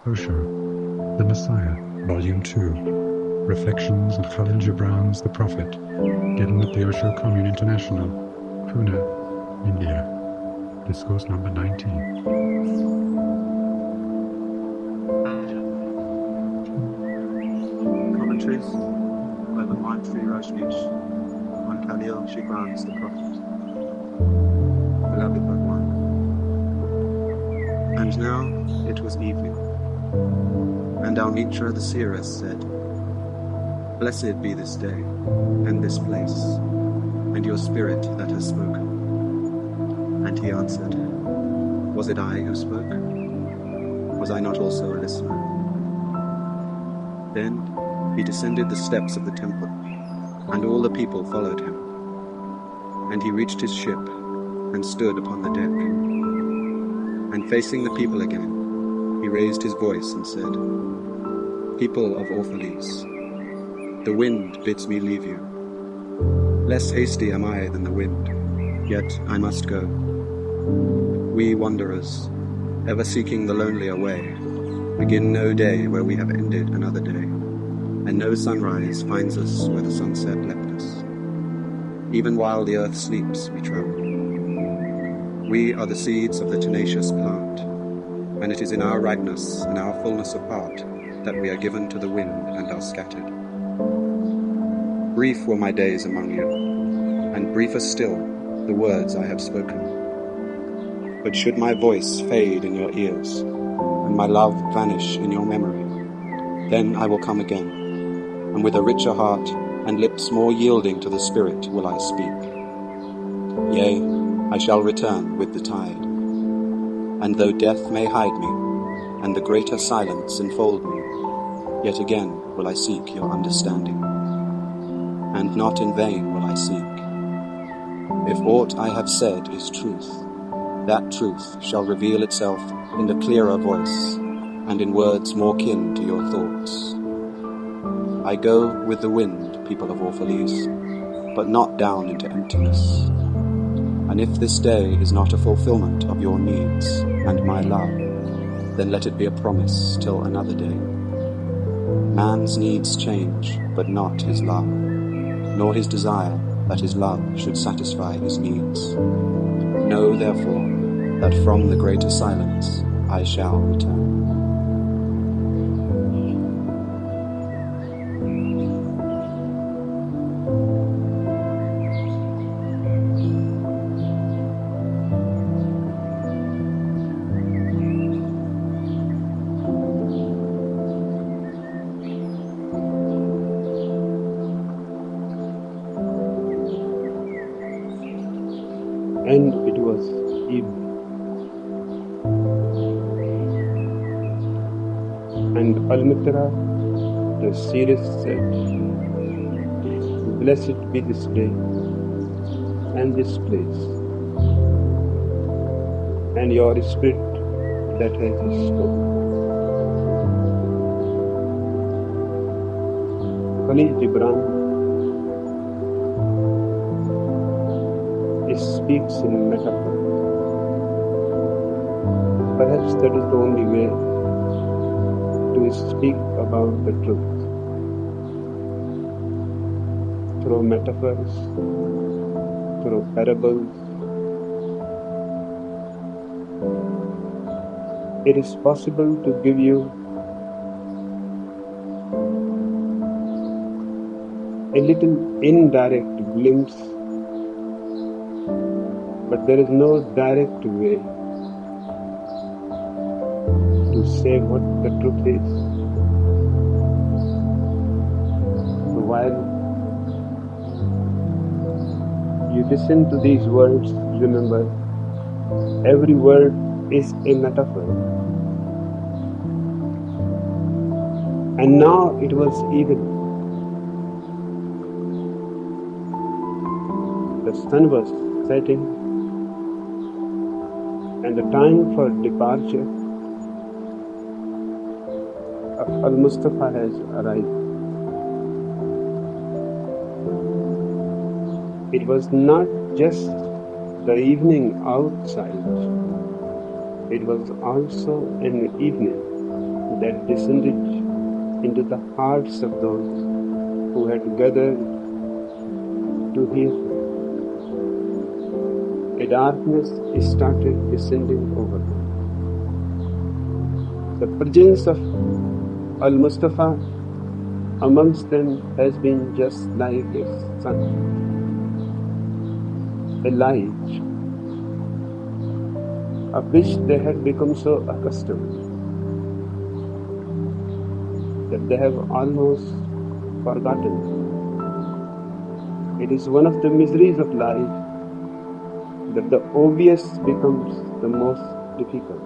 Osho, The Messiah, Volume 2, Reflections of Khalil Gibran's The Prophet, given at the Osho Commune International, Pune, India. Discourse number 19. Commentaries by Bhagwan Sri Rajneesh on Khalil Gibran's The Prophet. Beloved Bhagwan. And now it was evening, and our Mitra the seeress said, "Blessed be this day, and this place, and your spirit that has spoken." And he answered, "Was it I who spoke? Was I not also a listener?" Then he descended the steps of the temple, and all the people followed him. And he reached his ship, and stood upon the deck. And facing the people again, he raised his voice and said, "People of Orphalese, the wind bids me leave you. Less hasty am I than the wind, yet I must go. We wanderers, ever seeking the lonelier way, begin no day where we have ended another day, and no sunrise finds us where the sunset left us. Even while the earth sleeps, we travel. We are the seeds of the tenacious plant, and it is in our ripeness and our fullness of heart that we are given to the wind and are scattered. Brief were my days among you, and briefer still the words I have spoken. But should my voice fade in your ears, and my love vanish in your memory, then I will come again, and with a richer heart and lips more yielding to the Spirit will I speak. Yea, I shall return with the tide. And though death may hide me, and the greater silence enfold me, yet again will I seek your understanding. And not in vain will I seek. If aught I have said is truth, that truth shall reveal itself in a clearer voice, and in words more kin to your thoughts. I go with the wind, people of Orphalese, but not down into emptiness. And if this day is not a fulfillment of your needs and my love, then let it be a promise till another day. Man's needs change, but not his love, nor his desire that his love should satisfy his needs. Know, therefore, that from the greater silence I shall return." And it was evening. And Al-Mitra, the seeress, said, "Blessed be this day, and this place, and your spirit that has spoken." Khalil Gibran speaks in metaphor. Perhaps that is the only way to speak about the truth. Through metaphors, through parables, it is possible to give you a little indirect glimpse, but there is no direct way to say what the truth is. While you listen to these words, remember, every word is a metaphor. And now it was evening. The sun was setting, and the time for departure of Al-Mustafa has arrived. It was not just the evening outside, it was also an evening that descended into the hearts of those who had gathered to hear him. A darkness started descending over them. The presence of Al-Mustafa amongst them has been just like a sun, a light of which they had become so accustomed that they have almost forgotten. It is one of the miseries of life that the obvious becomes the most difficult,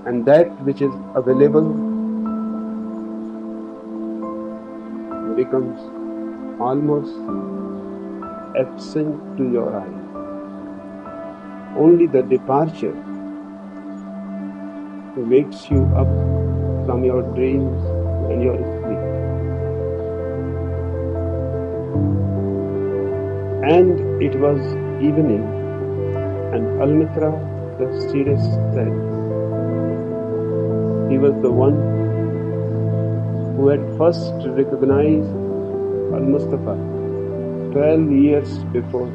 and that which is available becomes almost absent to your eye. Only the departure wakes you up from your dreams and your sleep. And it was evening, and Al-Mitra, the seeress, said he was the one who had first recognized Al-Mustafa 12 years before,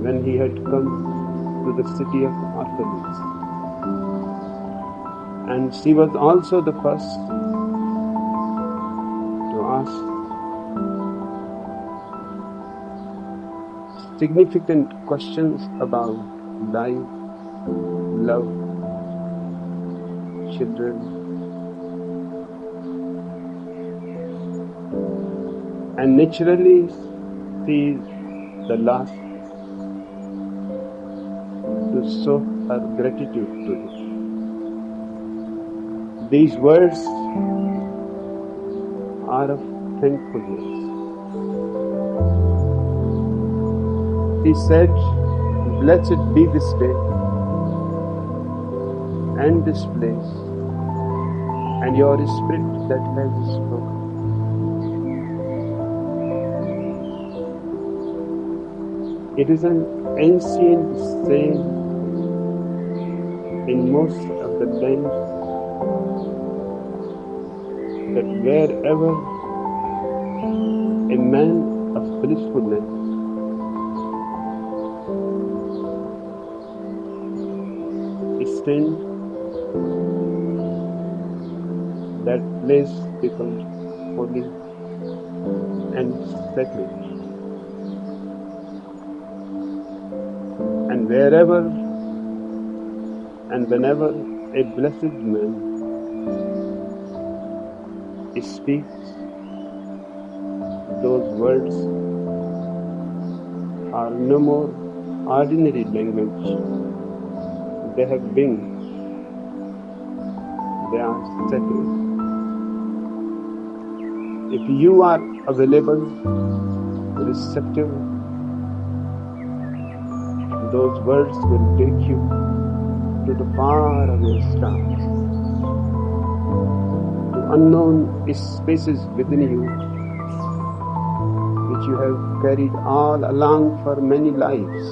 when he had come to the city of orphans. And she was also the first to ask significant questions about life, love, children, and naturally she is the last to show her gratitude to him. These words are of thankfulness. He said, "Blessed be this day and this place and your spirit that has spoken." It is an ancient saying in most of the times that wherever a man of blissfulness stands, that place becomes holy and sacred. And wherever and whenever a blessed man speaks, those words are no more ordinary language. They have wings. They are sacred. If you are available, receptive, those words will take you to the faraway stars, to unknown spaces within you, which you have carried all along for many lives,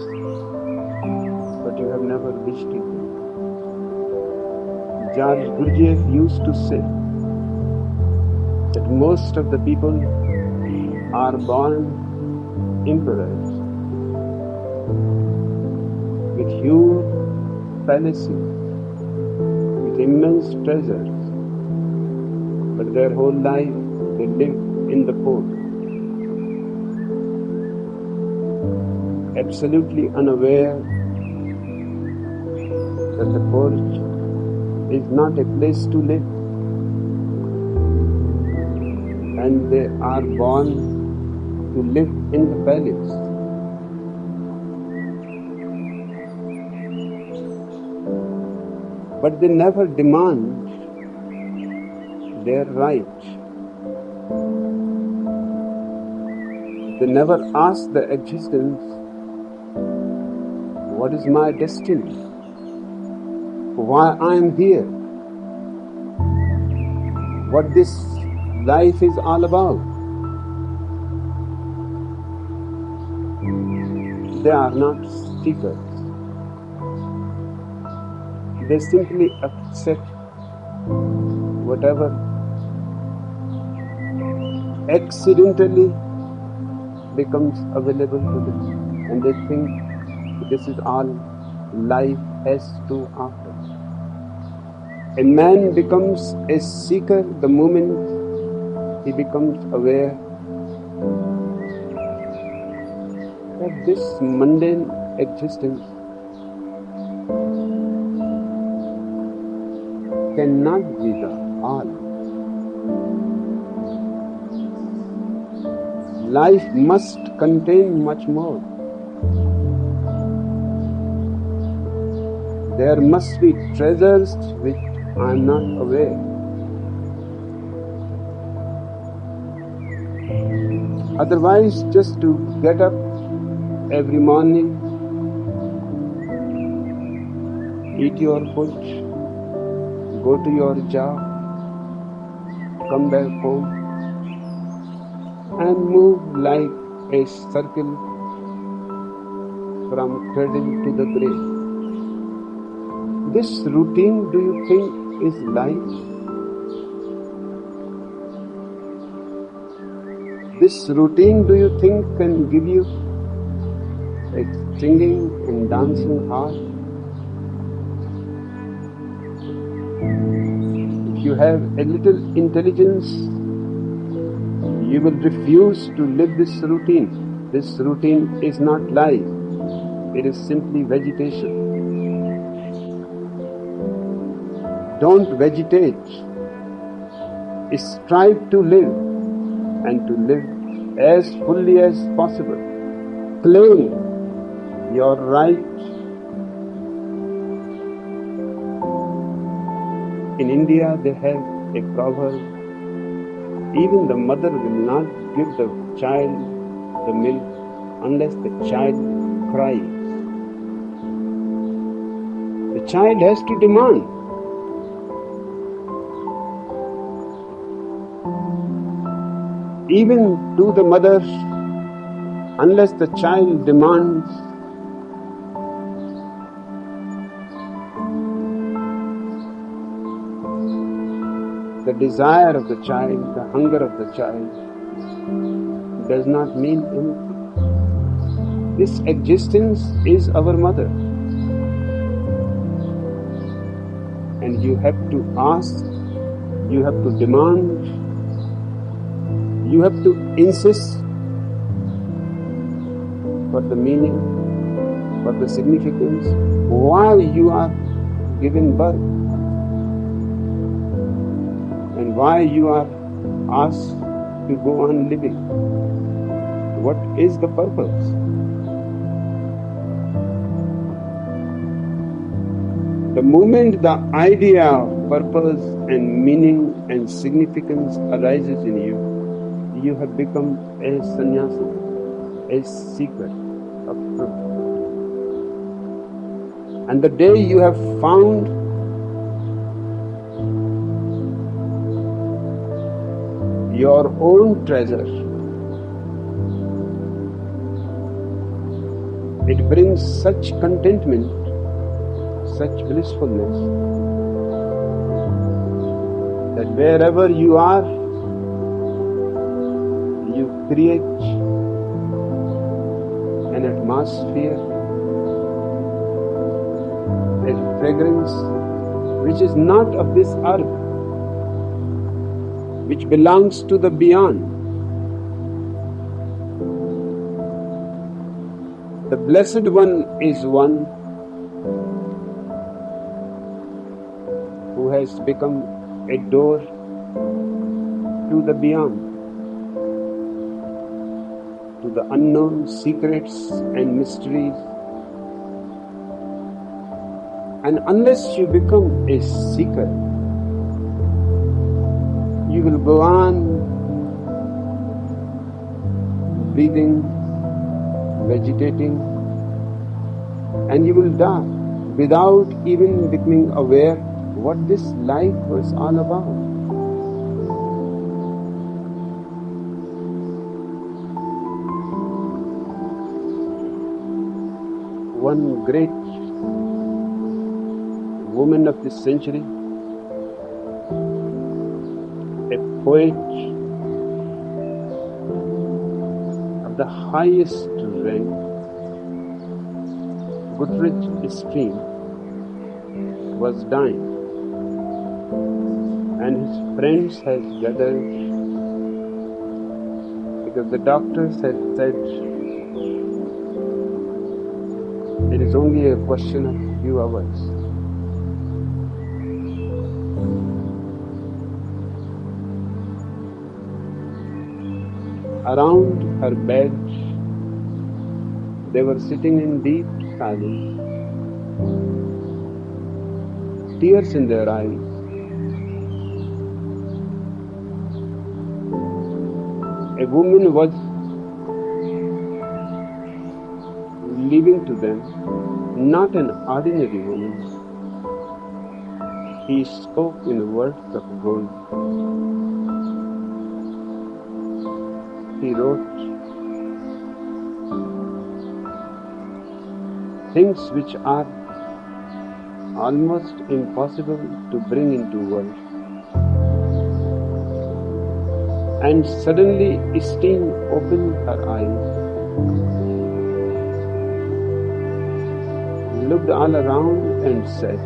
but you have never visited them. George Gurdjieff used to say that most of the people are born emperors with huge palaces, with immense treasures, but their whole life they live in the poor, absolutely unaware that the porch is not a place to live, and they are born to live in the palace. But they never demand their right. They never ask the existence, what is my destiny? Why I am here? What this life is all about? They are not seekers. They simply accept whatever accidentally becomes available to them, and they think this is all life has to offer. A man becomes a seeker the moment he becomes aware that this mundane existence cannot be the all. Life must contain much more. There must be treasures which I am not aware. Otherwise, just to get up every morning, eat your food, go to your job, come back home, and move like a circle from cradle to the grave. This routine, do you think, is life? This routine, do you think, can give you a singing and dancing heart? If you have a little intelligence, you will refuse to live this routine. This routine is not life. It is simply vegetation. Don't vegetate. Strive to live, and to live as fully as possible. Claim your right. In India, they have a proverb: even the mother will not give the child the milk unless the child cries. The child has to demand. Even to the mother, unless the child demands, the desire of the child, the hunger of the child does not mean anything. This existence is our mother, and you have to ask, you have to demand, you have to insist for the meaning, for the significance, why you are given birth, and why you are asked to go on living. What is the purpose? The moment the idea of purpose and meaning and significance arises in you, you have become a sannyasi, a seeker of truth. And the day you have found your own treasure, it brings such contentment, such blissfulness, that wherever you are, you create an atmosphere, a fragrance which is not of this earth, which belongs to the beyond. The Blessed One is one who has become a door to the beyond, to the unknown secrets and mysteries. And unless you become a seeker, you will go on breathing, vegetating, and you will die without even becoming aware what this life was all about. One great woman of this century, a poet of the highest rank, Goodrich Stream, was dying, and his friends had gathered because the doctors had said it is only a question of a few hours. Around her bed, they were sitting in deep silence, tears in their eyes. A woman was leaving to them, not an ordinary woman. He spoke in words of gold. He wrote things which are almost impossible to bring into words. And suddenly Steen opened her eyes, looked all around and said,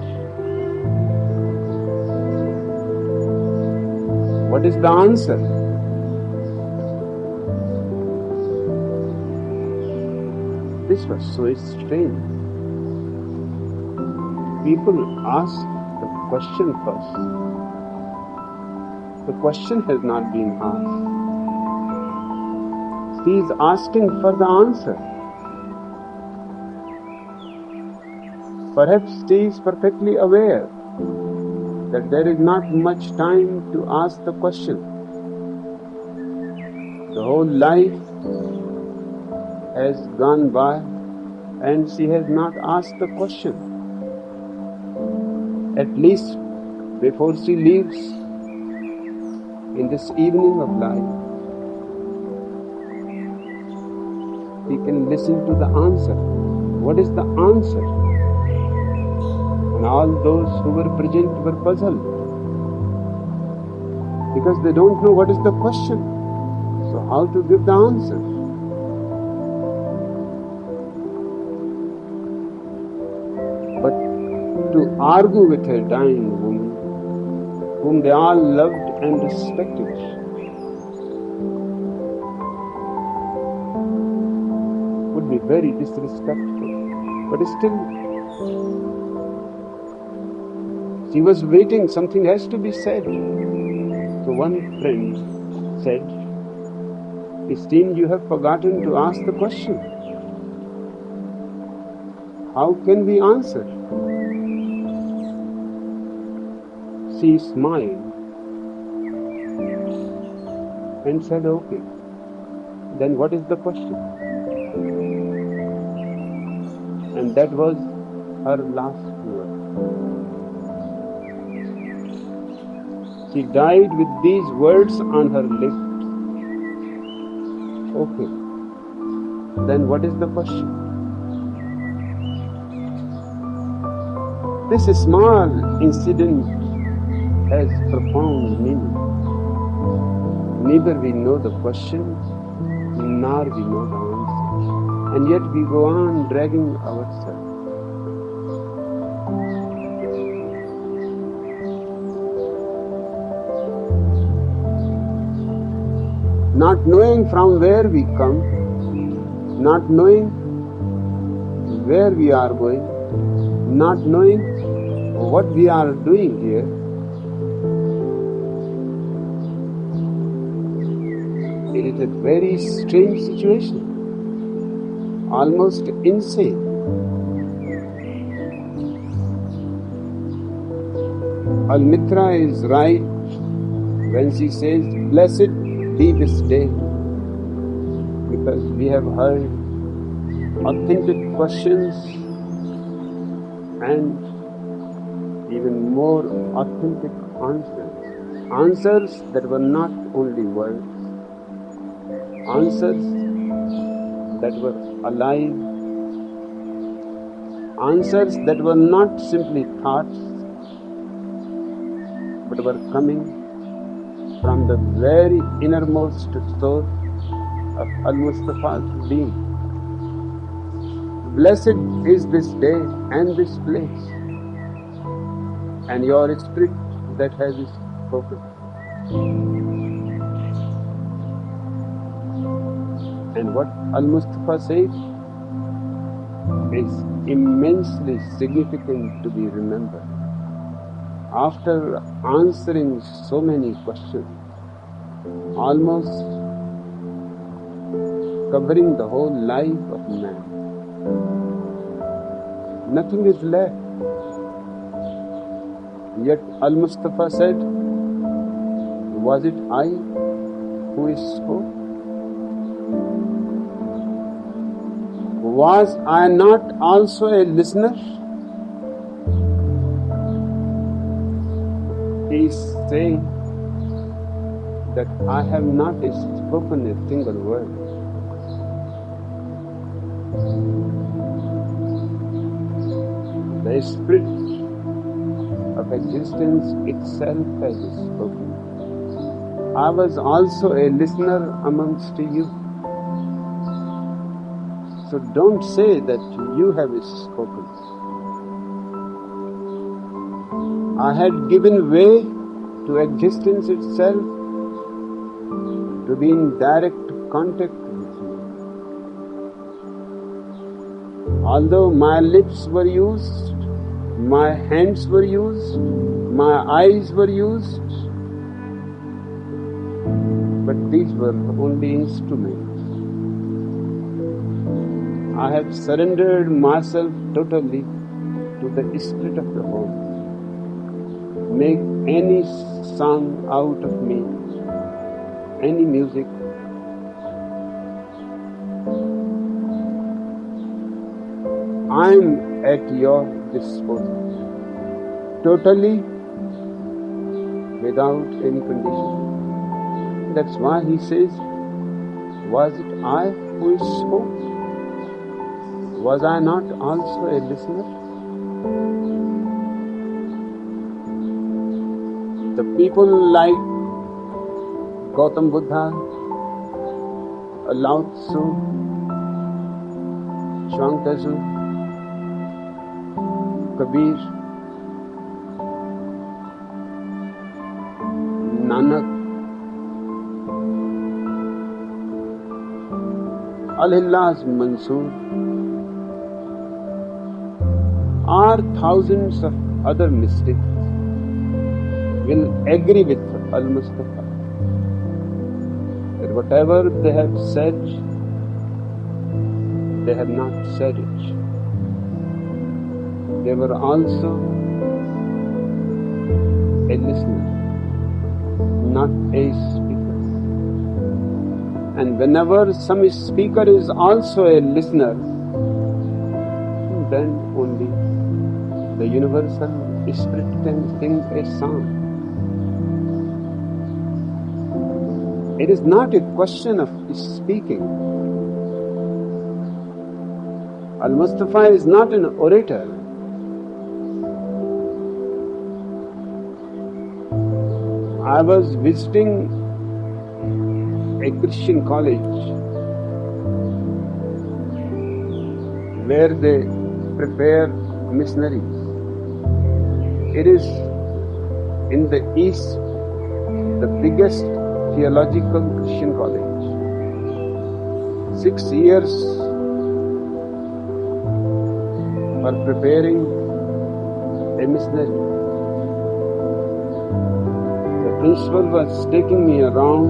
"What is the answer?" This was so strange. People ask the question first. The question has not been asked. She is asking for the answer. Perhaps she is perfectly aware that there is not much time to ask the question. The whole life has gone by and she has not asked the question. At least before she leaves in this evening of life, she can listen to the answer. What is the answer? And all those who were present were puzzled because they don't know what is the question. So how to give the answer? But to argue with a dying woman whom they all loved and respected would be very disrespectful. But still, she was waiting, something has to be said. So one friend said, "Steen, you have forgotten to ask the question. How can we answer?" She smiled and said, "Okay, then what is the question?" And that was her last word. She died with these words on her lips. Okay, then what is the question? This small incident has profound meaning. Neither we know the question, nor we know the answer. And yet we go on dragging ourselves. Not knowing from where we come, not knowing where we are going, not knowing what we are doing here. It is a very strange situation, almost insane. Al-Mitra is right when she says, "Blessed be this day," because we have heard authentic questions and even more authentic answers. Answers that were not only words, answers that were alive, answers that were not simply thoughts, but were coming from the very innermost source of Al-Mustafa's being. Blessed is this day and this place, and your spirit that has spoken. And what Al-Mustafa said is immensely significant to be remembered. After answering so many questions, almost covering the whole life of man, nothing is left. Yet Al-Mustafa said, was it I who spoke? Was I not also a listener? He is saying that I have not spoken a single word. The spirit of existence itself has spoken. I was also a listener amongst you. So don't say that you have spoken. I had given way to existence itself to be in direct contact with you. Although my lips were used, my hands were used, my eyes were used, but these were only instruments. I have surrendered myself totally to the spirit of the whole. Make any song out of me, any music. I am at your disposal, totally without any condition. That's why he says, was it I who spoke? Was I not also a listener? The people like Gautam Buddha, Lao Tzu, Chuang Tzu, Kabir, Nanak, Al-Hillaz Mansoor, are thousands of other mystics will agree with Al-Mustafa that whatever they have said, they have not said it. They were also a listener, not a speaker. And whenever some speaker is also a listener, then only the universal spirit can sing a song. It is not a question of speaking. Al-Mustafa is not an orator. I was visiting a Christian college where they prepare missionaries. It is in the east, the biggest theological Christian college. 6 years for preparing a missionary. The principal was taking me around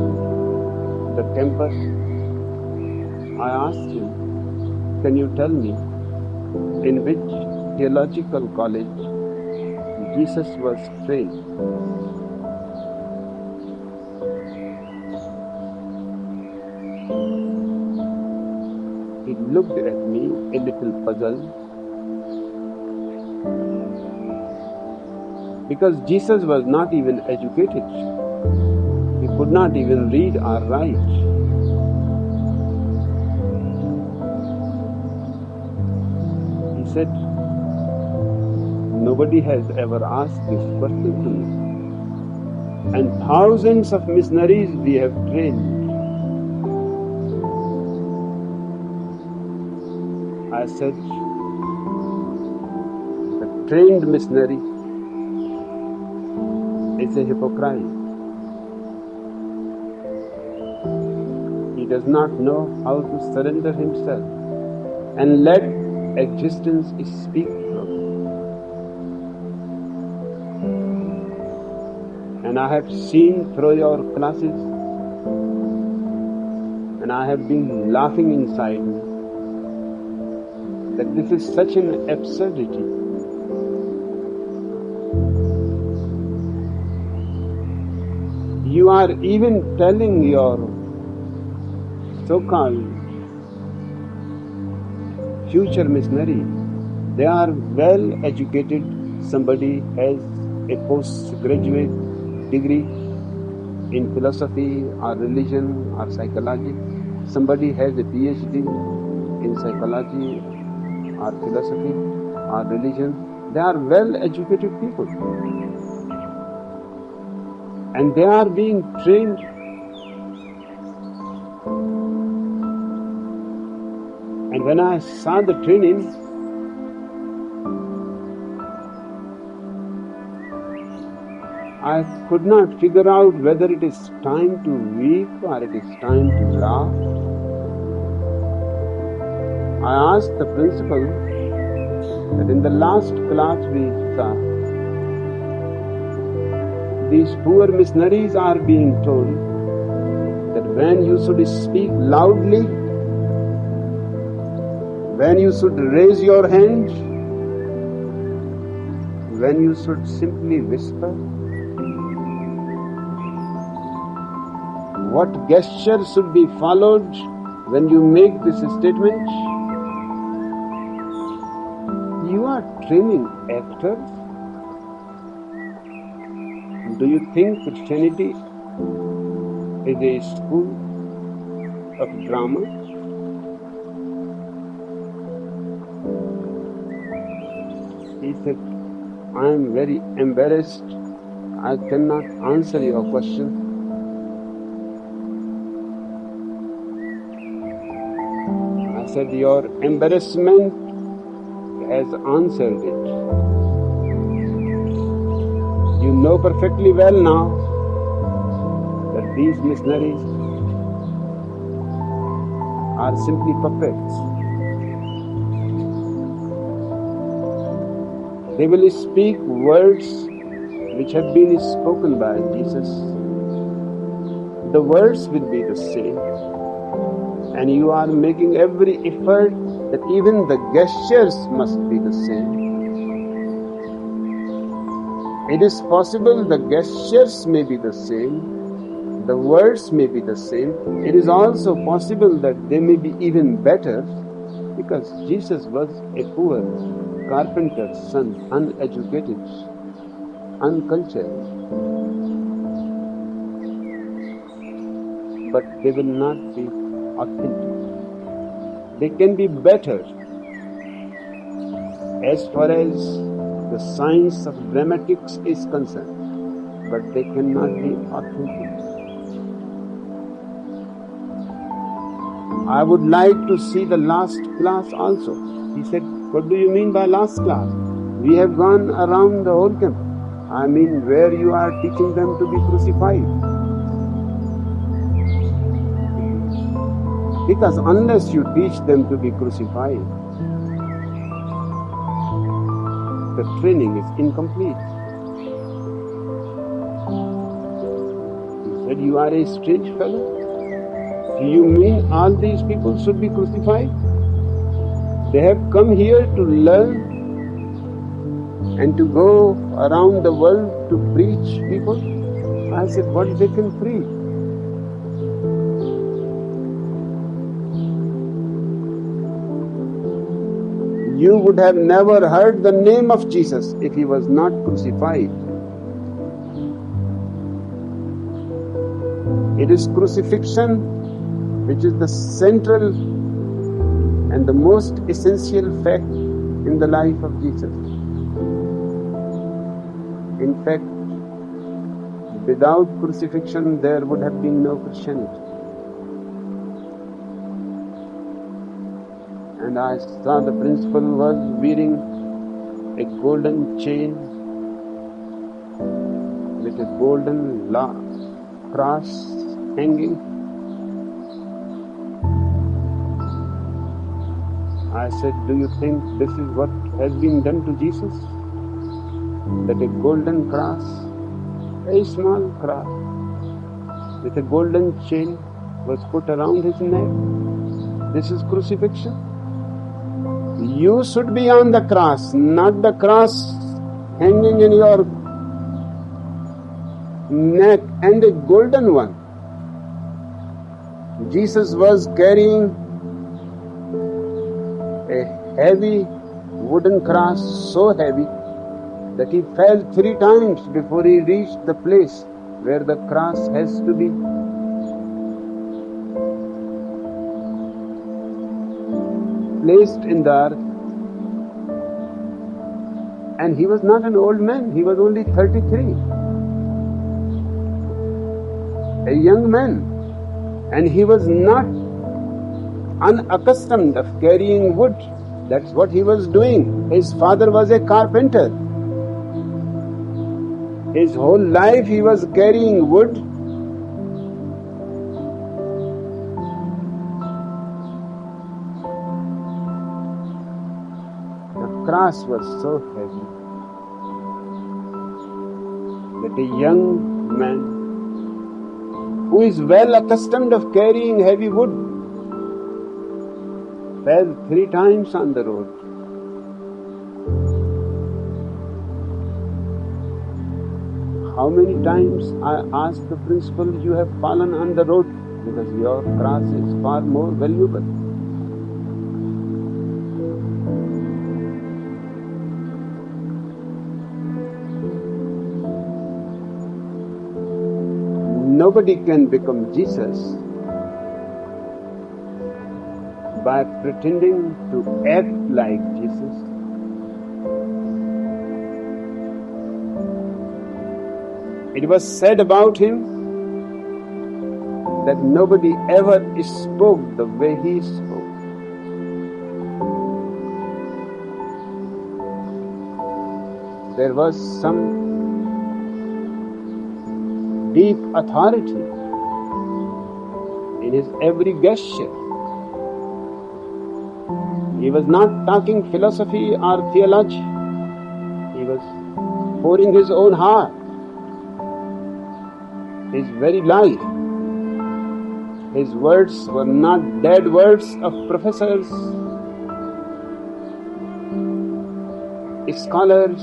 the campus. I asked him, can you tell me in which theological college Jesus was trained? He looked at me a little puzzled, because Jesus was not even educated. He could not even read or write. He said, nobody has ever asked this question to me. and thousands of missionaries we have trained. I said, the trained missionary is a hypocrite. He does not know how to surrender himself and let existence speak through him. And I have seen through your classes, and I have been laughing inside me, that this is such an absurdity. You are even telling your so-called future missionaries, they are well educated, somebody has a postgraduate degree in philosophy or religion or psychology, somebody has a PhD in psychology or philosophy or religion. They are well educated people and they are being trained. And when I saw the training, I could not figure out whether it is time to weep or it is time to laugh. I asked the principal that in the last class we saw, these poor missionaries are being told that when you should speak loudly, when you should raise your hand, when you should simply whisper, what gesture should be followed when you make this statement? You are training actors? Do you think Christianity is a school of drama? He said, I am very embarrassed. I cannot answer your question. I said, your embarrassment has answered it. You know perfectly well now that these missionaries are simply puppets. They will speak words which have been spoken by Jesus. The words will be the same. And you are making every effort that even the gestures must be the same. It is possible the gestures may be the same, the words may be the same. It is also possible that they may be even better, because Jesus was a poor carpenter's son, uneducated, uncultured. But they will not be authentic. They can be better as far as the science of dramatics is concerned, but they cannot be authentic. I would like to see the last class also. He said, what do you mean by last class? We have gone around the whole camp. I mean where you are teaching them to be crucified. Because unless you teach them to be crucified, the training is incomplete. He said, you are a strange fellow. Do you mean all these people should be crucified? They have come here to learn and to go around the world to preach people. I said, what they can preach? You would have never heard the name of Jesus if he was not crucified. It is crucifixion which is the central and the most essential fact in the life of Jesus. In fact, Without crucifixion, there would have been no Christianity. And I saw the principal was wearing a golden chain with a golden cross hanging. I said, do you think this is what has been done to Jesus? That a golden cross, a small cross, with a golden chain was put around his neck. This is crucifixion. You should be on the cross, not the cross hanging in your neck, and a golden one. Jesus was carrying a heavy wooden cross, so heavy that he fell 3 times before he reached the place where the cross has to be. Placed in the earth. And he was not an old man, he was only 33. A young man. And he was not unaccustomed of carrying wood. That's what he was doing. His father was a carpenter. His whole life he was carrying wood. The cross was so heavy that a young man who is well accustomed of carrying heavy wood fell 3 times on the road. How many times I asked the principal, you have fallen on the road because your cross is far more valuable. Nobody can become Jesus by pretending to act like Jesus. It was said about him that nobody ever spoke the way he spoke. There was some deep authority in his every gesture. He was not talking philosophy or theology. He was pouring his own heart, his very life. His words were not dead words of professors, scholars.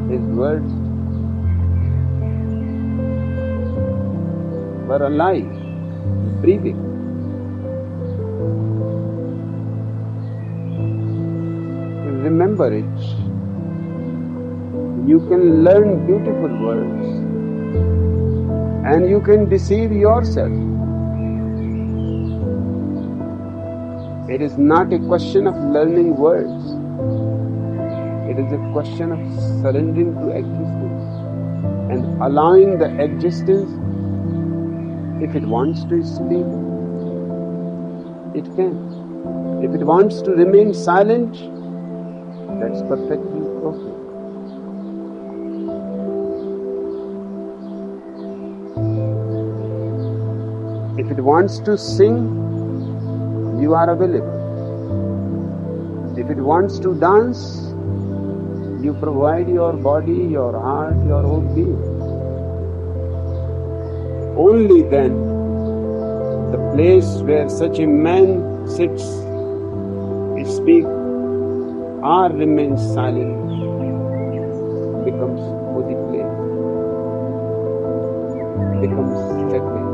His words were alive, breathing. Remember it. You can learn beautiful words and you can deceive yourself. It is not a question of learning words. It is a question of surrendering to existence and allowing the existence, if it wants to speak, it can. If it wants to remain silent, that's perfectly okay. If it wants to sing, you are available. If it wants to dance, you provide your body, your heart, your whole being. Only then, the place where such a man sits, speaks, or remains silent, becomes holy place, becomes sacred.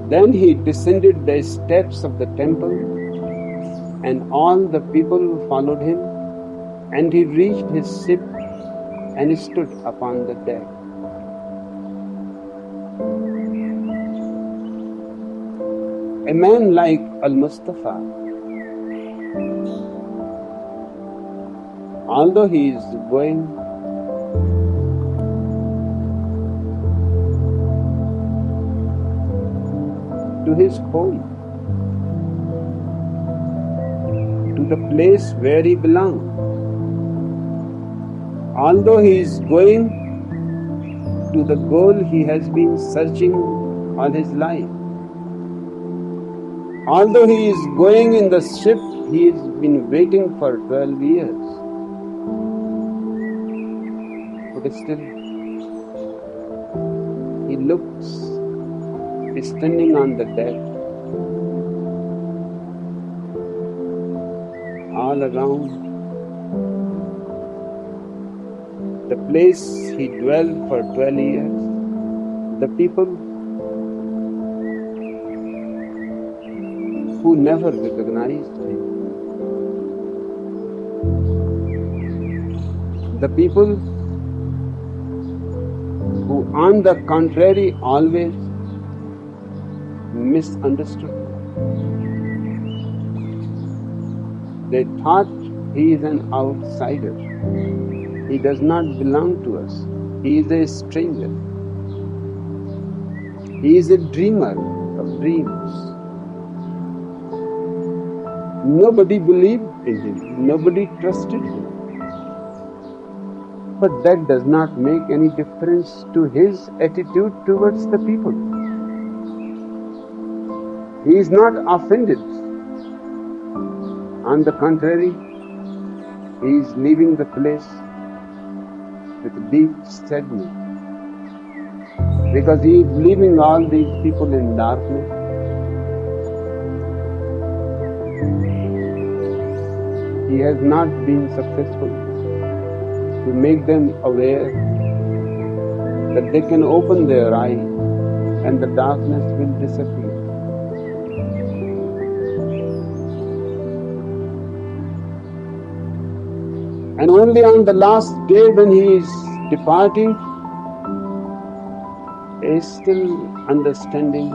Then he descended the steps of the temple, and all the people followed him, and he reached his ship and stood upon the deck. A man like Al-Mustafa, although he is going to his home, to the place where he belongs, although he is going to the goal he has been searching all his life, although he is going in the ship he has been waiting for 12 years, but still he looks standing on the deck. All around the place he dwelled for 12 years, the people who never recognized him, the people who on the contrary always misunderstood him. They thought he is an outsider. He does not belong to us. He is a stranger. He is a dreamer of dreams. Nobody believed in him. Nobody trusted him. But that does not make any difference to his attitude towards the people. He is not offended. On the contrary, he is leaving the place with deep sadness, because he is leaving all these people in darkness. He has not been successful to make them aware that they can open their eyes and the darkness will disappear. And only on the last day when he is departing, a still understanding,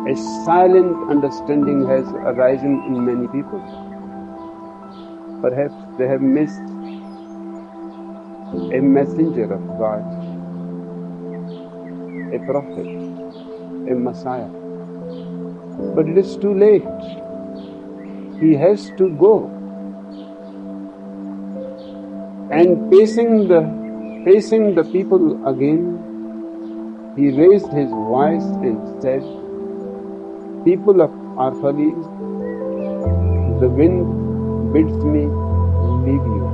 a silent understanding has arisen in many people. Perhaps they have missed a messenger of God, a prophet, a Messiah. But it is too late. He has to go. And facing the people again, he raised his voice and said, "People of Arphalis, the wind bids me leave you.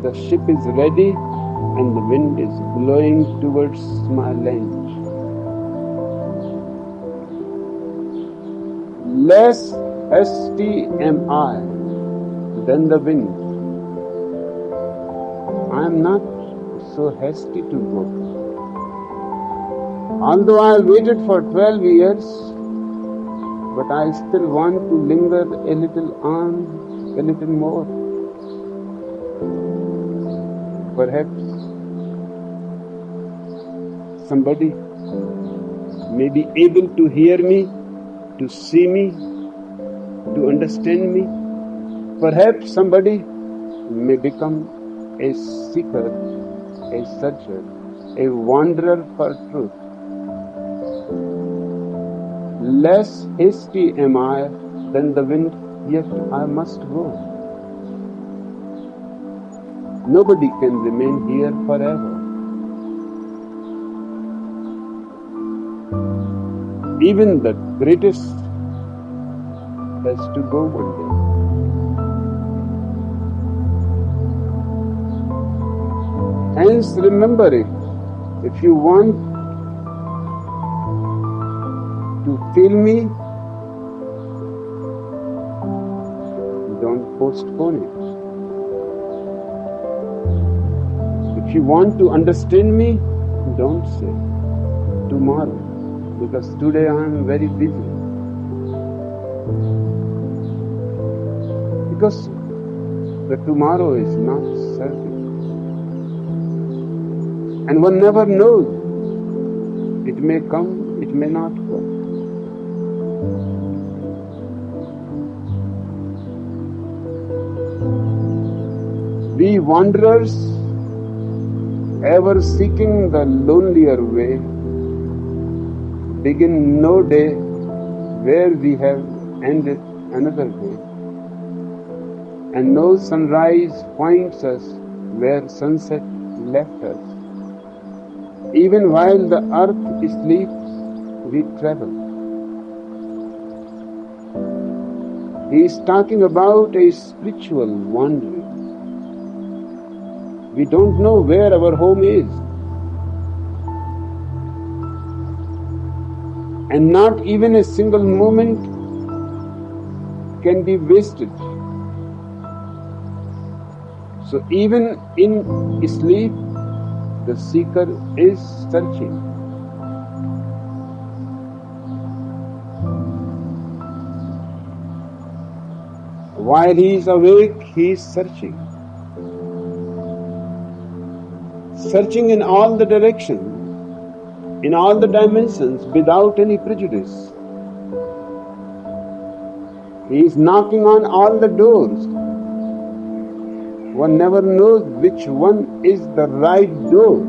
The ship is ready and the wind is blowing towards my land. Less hasty am I than the wind. I am not so hasty to go. Although I waited for 12 years, but I still want to linger a little on, a little more. Perhaps somebody may be able to hear me, to see me, to understand me. Perhaps somebody may become a seeker, a searcher, a wanderer for truth. Less hasty am I than the wind, yet I must go. Nobody can remain here forever. Even the greatest has to go one day. Hence, remember it. If you want to feel me, don't postpone it. If you want to understand me, don't say tomorrow, because today I am very busy. Because the tomorrow is not certain. And one never knows. It may come, it may not come. wanderers, ever seeking the lonelier way, begin no day where we have ended another day, and no sunrise finds us where sunset left us. Even while the earth sleeps, we travel. He is talking about a spiritual wandering. We don't know where our home is. And not even a single moment can be wasted. So even in sleep, the seeker is searching. While he is awake, he is searching. Searching in all the directions, in all the dimensions, without any prejudice. He is knocking on all the doors. One never knows which one is the right door.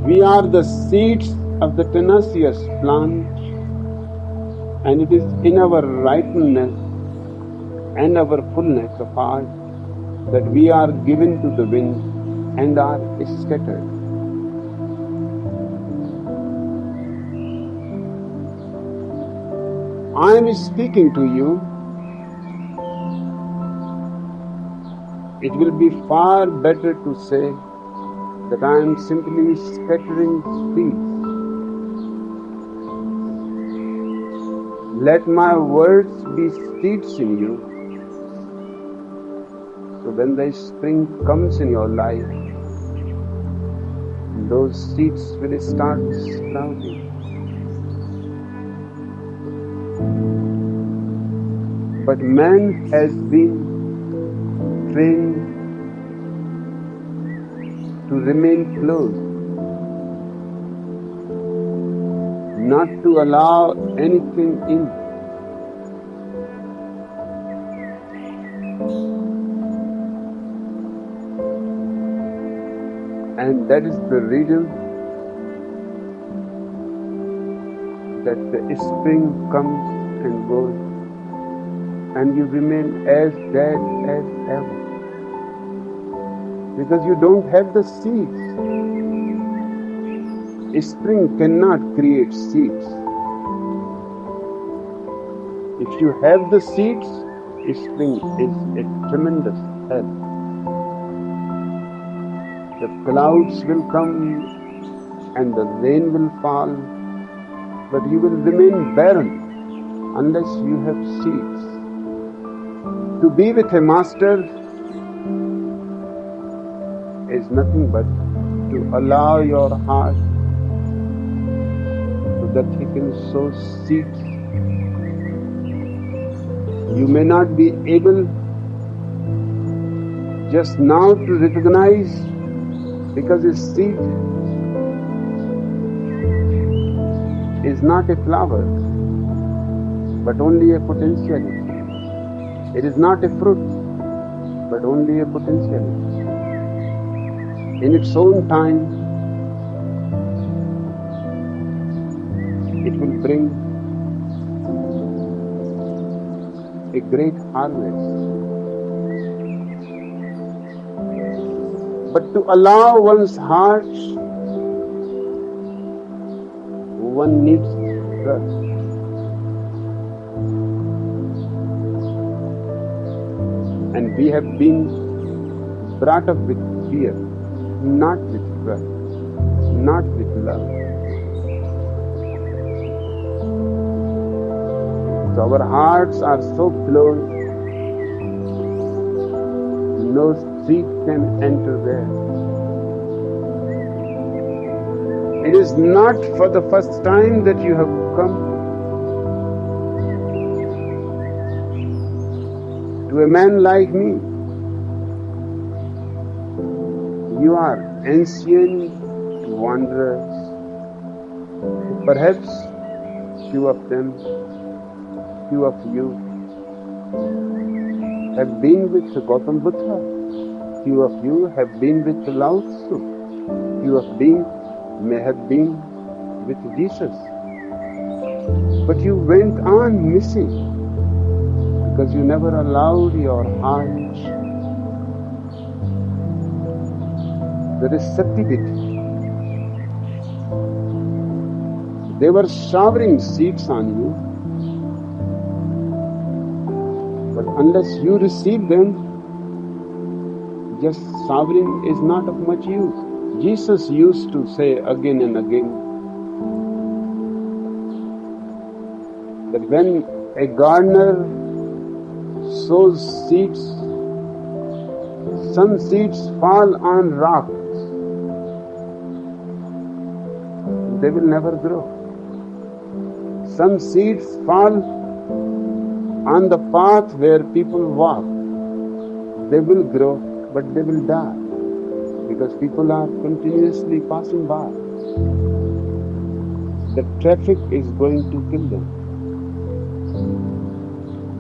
We are the seeds of the tenacious plant, and it is in our ripeness and our fullness of heart that we are given to the wind and are scattered. I am speaking to you. It will be far better to say that I am simply scattering seeds. Let my words be seeds in you, so when the spring comes in your life, those seeds will start sprouting. But man has been trained to remain closed, not to allow anything in. And that is the reason that the spring comes and goes, and you remain as dead as ever. Because you don't have the seeds. A spring cannot create seeds. If you have the seeds, a spring is a tremendous help. The clouds will come and the rain will fall, but you will remain barren unless you have seeds. To be with a master is nothing but to allow your heart so that he can sow seeds. You may not be able just now to recognize, because a seed is not a flower, but only a potentiality. It is not a fruit, but only a potentiality. In its own time, it will bring a great harvest. But to allow one's heart, one needs trust. And we have been brought up with fear, not with trust, not with love. So our hearts are so closed, no seed can enter there. It is not for the first time that you have come to a man like me. You are ancient wanderers. Perhaps few of them Few of you have been with Gautam Buddha. Few of you have been with Lao Tzu. Few of you may have been with Jesus. But you went on missing because you never allowed your heart the receptivity. They were showering seeds on you, but unless you receive them, just showering is not of much use. Jesus used to say again and again that when a gardener sows seeds, some seeds fall on rocks. They will never grow. Some seeds fall on the path where people walk. They will grow, but they will die because people are continuously passing by. The traffic is going to kill them.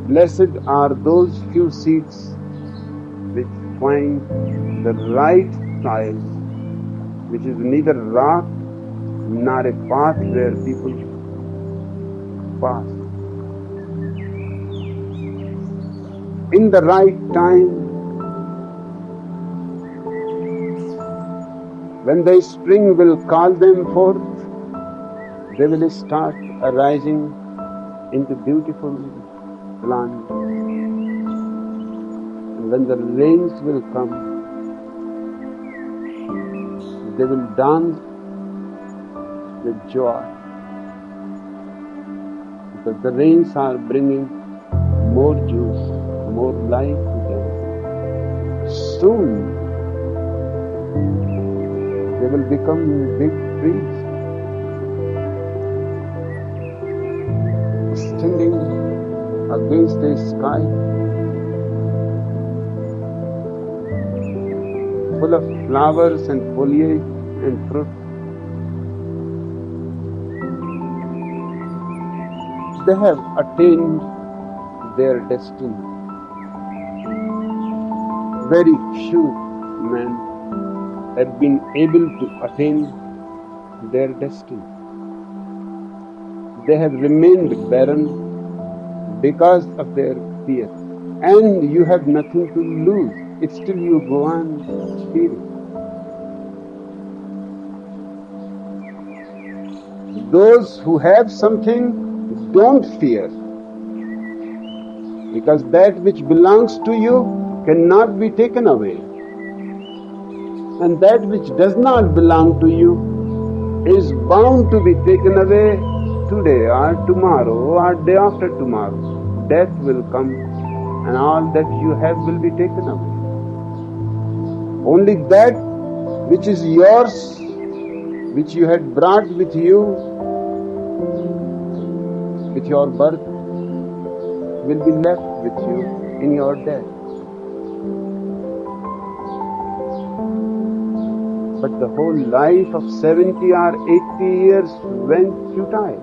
Blessed are those few seeds which find the right soil, which is neither rock nor a path where people pass. In the right time, when the spring will call them forth, they will start arising into beautiful plants. And when the rains will come, they will dance with joy, because the rains are bringing more juice, more life to them. Soon they will become big trees, standing against the sky, full of flowers and foliage and fruit. They have attained their destiny. Very few men have been able to attain their destiny. They have remained barren because of their fear. And you have nothing to lose. It's still you go on fearing. Those who have something don't fear, because that which belongs to you cannot be taken away, and that which does not belong to you is bound to be taken away today or tomorrow or day after tomorrow. Death will come and all that you have will be taken away. Only that which is yours, which you had brought with you with your birth, will be left with you in your death. But the whole life of 70 or 80 years went futile.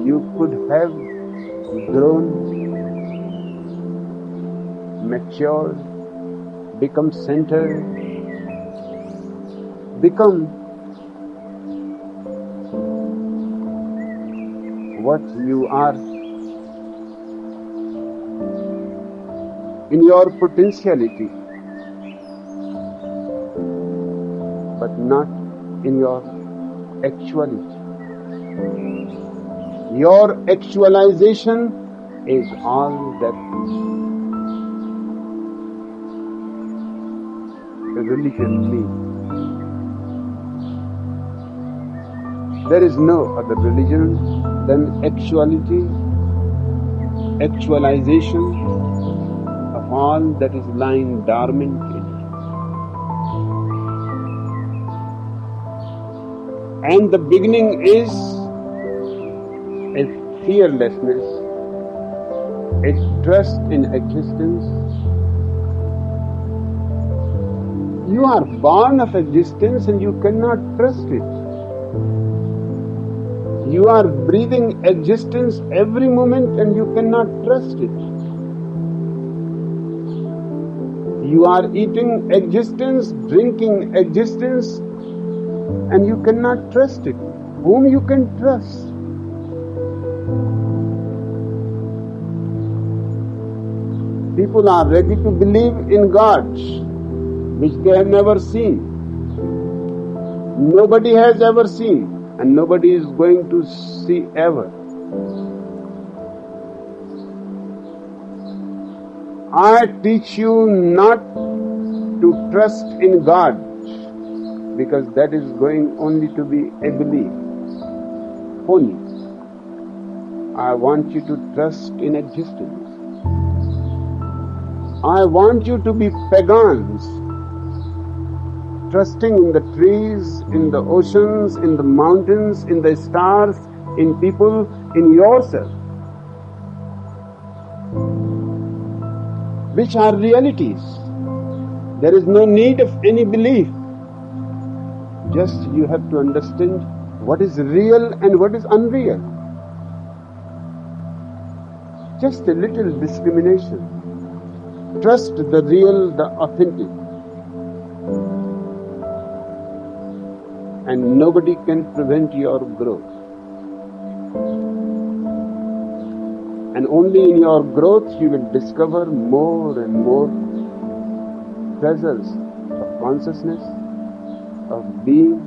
You could have grown, matured, become centered, become what you are in your potentiality, but not in your actuality. Your actualization is all that religion means. There is no other religion than actuality, actualization of all that is lying dormant in it. And the beginning is a fearlessness, a trust in existence. You are born of existence and you cannot trust it. You are breathing existence every moment and you cannot trust it. You are eating existence, drinking existence, and you cannot trust it. Whom you can trust? People are ready to believe in gods, which they have never seen. Nobody has ever seen, and nobody is going to see ever. I teach you not to trust in God, because that is going only to be a belief, phony. I want you to trust in existence. I want you to be pagans, trusting in the trees, in the oceans, in the mountains, in the stars, in people, in yourself, which are realities. There is no need of any belief. Just you have to understand what is real and what is unreal. Just a little discrimination. Trust the real, the authentic. And nobody can prevent your growth. And only in your growth you will discover more and more treasures of consciousness, of being,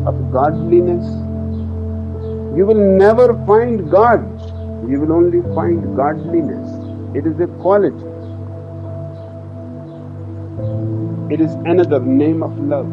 of godliness. You will never find God. You will only find godliness. It is a quality. It is another name of love.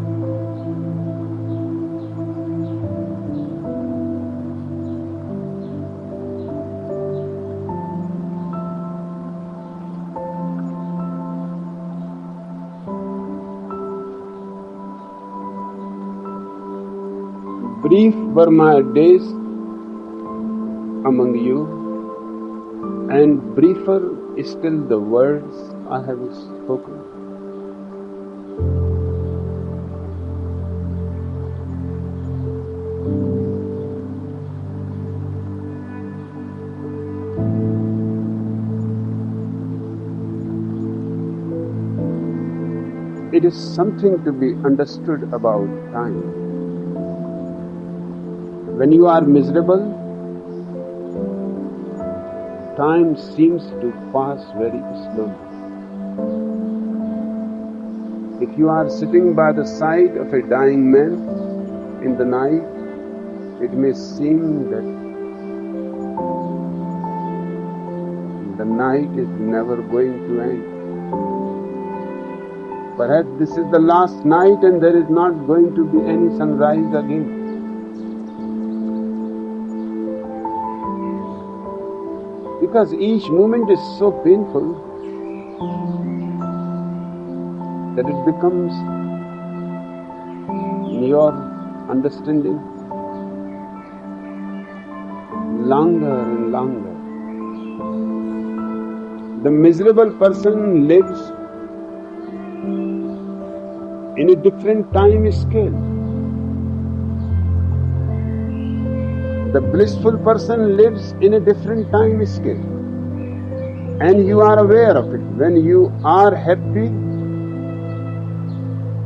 Brief were my days among you, and briefer is still the words I have spoken. It is something to be understood about time. When you are miserable, time seems to pass very slowly. If you are sitting by the side of a dying man in the night, it may seem that the night is never going to end. Perhaps this is the last night and there is not going to be any sunrise again. Because each moment is so painful that it becomes, in your understanding, longer and longer. The miserable person lives in a different time scale. The blissful person lives in a different time scale. And you are aware of it. When you are happy,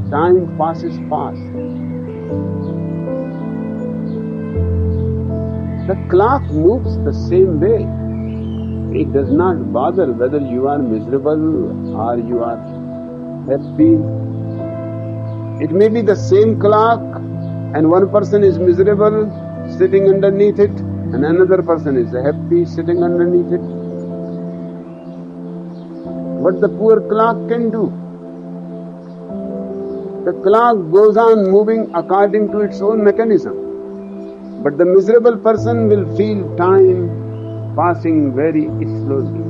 time passes fast. The clock moves the same way. It does not bother whether you are miserable or you are happy. It may be the same clock and one person is miserable sitting underneath it and another person is happy sitting underneath it. What the poor clock can do? The clock goes on moving according to its own mechanism. But the miserable person will feel time passing very slowly.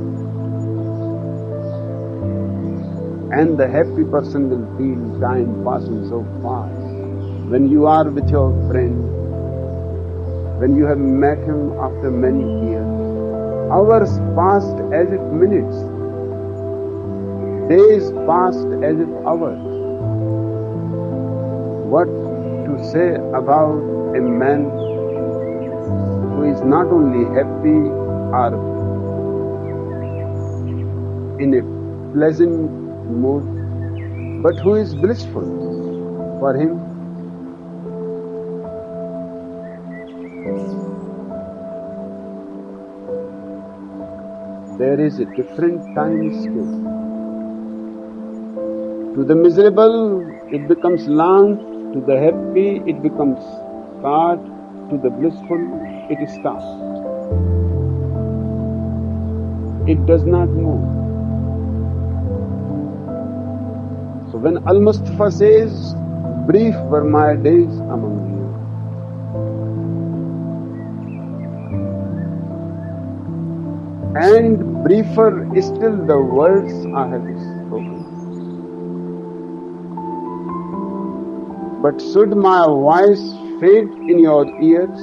And the happy person will feel time passing so fast. When you are with your friend, when you have met him after many years, hours passed as if minutes, days passed as if hours. What to say about a man who is not only happy or in a pleasant mood, but who is blissful. For him, there is a different time scale. To the miserable, it becomes long. To the happy, it becomes short. To the blissful, it stops. It does not move. So when Al-Mustafa says, brief were my days among you, and briefer still the words I have spoken. But should my voice fade in your ears,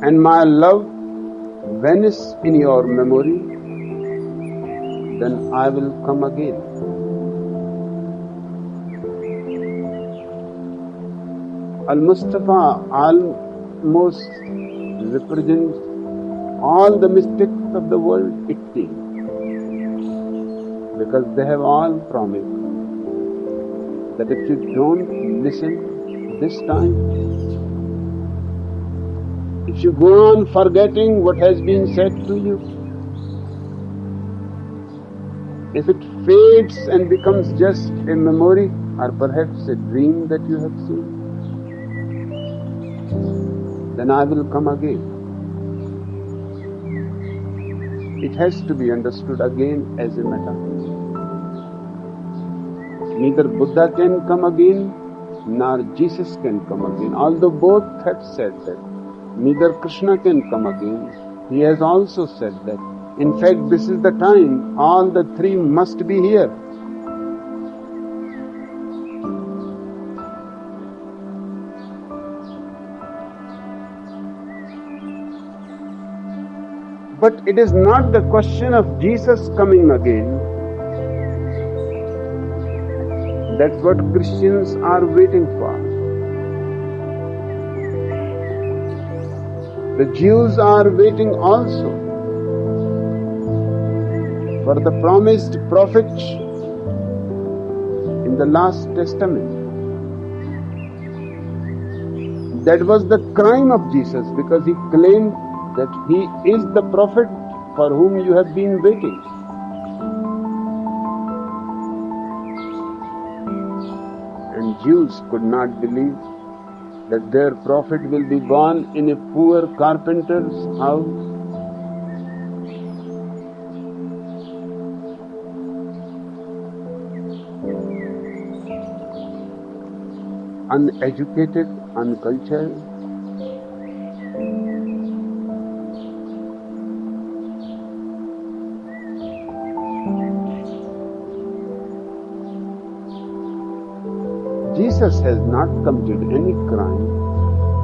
and my love vanish in your memory, then I will come again. Al-Mustafa almost represents all the mystics of the world, it seems, because they have all promised that if you don't listen this time, if you go on forgetting what has been said to you, if it fades and becomes just a memory or perhaps a dream that you have seen, then I will come again. It has to be understood again as a metaphor. Neither Buddha can come again, nor Jesus can come again. Although both have said that. Neither Krishna can come again. He has also said that. In fact, this is the time all the three must be here. But it is not the question of Jesus coming again. That's what Christians are waiting for. The Jews are waiting also for the promised prophet in the last testament. That was the crime of Jesus, because he claimed that he is the prophet for whom you have been waiting. And Jews could not believe that their prophet will be born in a poor carpenter's house. Uneducated, uncultured. Jesus has not committed any crime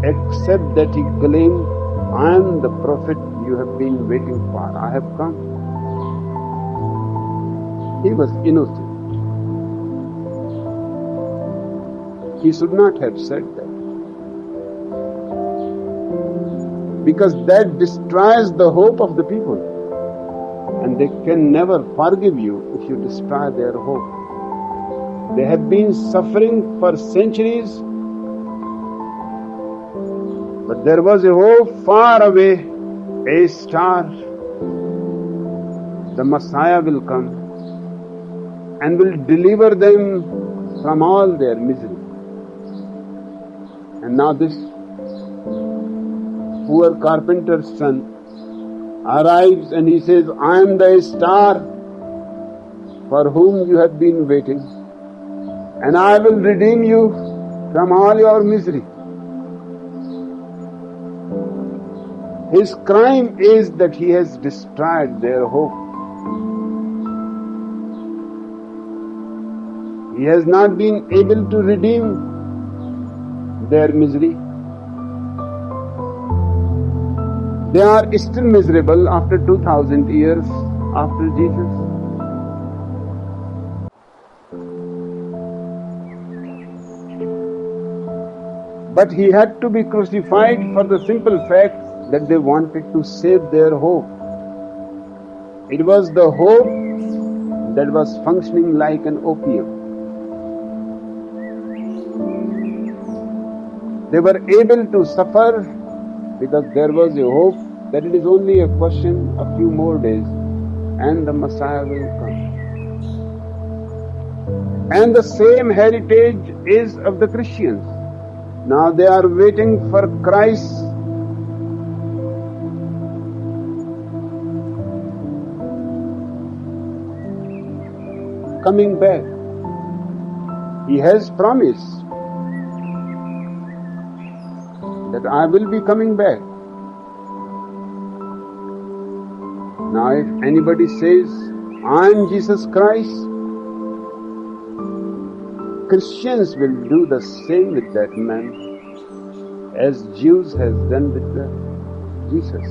except that he claimed, I am the prophet you have been waiting for. I have come. He was innocent. He should not have said that, because that destroys the hope of the people, and they can never forgive you if you destroy their hope. They have been suffering for centuries, but there was a hope far away, a star. The Messiah will come and will deliver them from all their misery. And now this poor carpenter's son arrives and he says, I am the star for whom you have been waiting, and I will redeem you from all your misery. His crime is that he has destroyed their hope. He has not been able to redeem their misery. They are still miserable after 2000 years after Jesus. But he had to be crucified for the simple fact that they wanted to save their hope. It was the hope that was functioning like an opium. They were able to suffer because there was a hope that it is only a question of few more days and the Messiah will come. And the same heritage is of the Christians. Now they are waiting for Christ coming back. He has promised that I will be coming back. Now if anybody says, I am Jesus Christ, Christians will do the same with that man as Jews has done with Jesus.